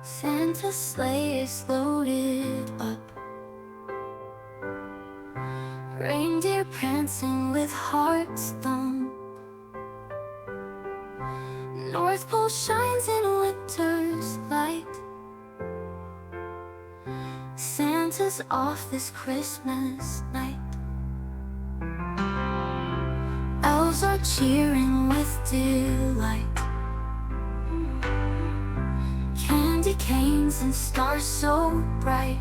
Santa's sleigh is loaded up, reindeer prancing with hearts thumb. North Pole shines in winter's light. Santa's off this Christmas night. Elves are cheering with delight. Candy canes and stars so bright.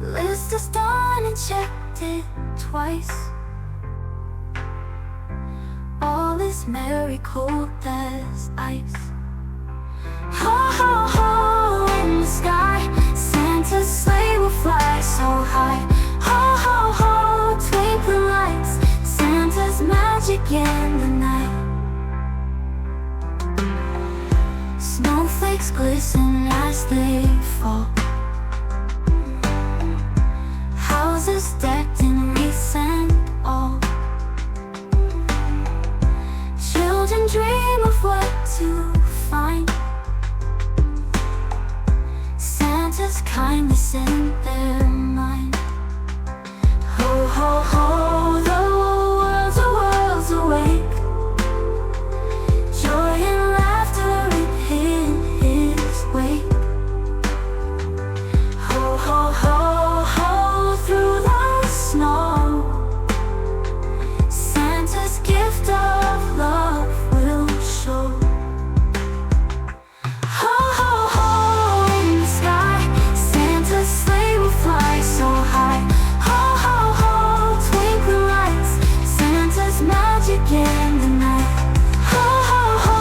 List is done and checked it twice. All is merry, cold as ice. Ho, ho, ho, in the sky, Santa's sleigh will fly so high. Ho, ho, ho, twinkling lights, Santa's magic in the night. Snowflakes glisten as they fall. Houses decked in wreaths and all. Children dream of what to find. Santa's kindness in their mind. Ho, ho, ho, the world's awake. Joy and laughter in his wake. Ho, ho, ho, ho, through the snow, Santa's gift of love will show. Ho, ho, ho, in the sky, Santa's sleigh will fly so high. Ho, ho, ho, twinkling lights, Santa's magic in the night. Ho, ho, ho,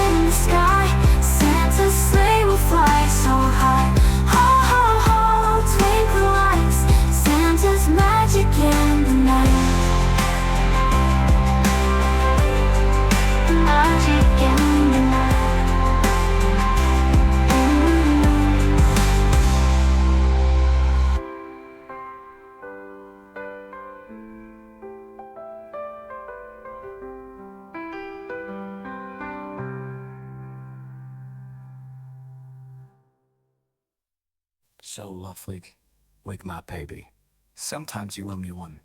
in the sky, Santa's sleigh will fly so high. Ho, ho, ho, twinkling lights, Santa's magic in the night. Magic in the night. So lovely, like my baby. Sometimes you owe me one.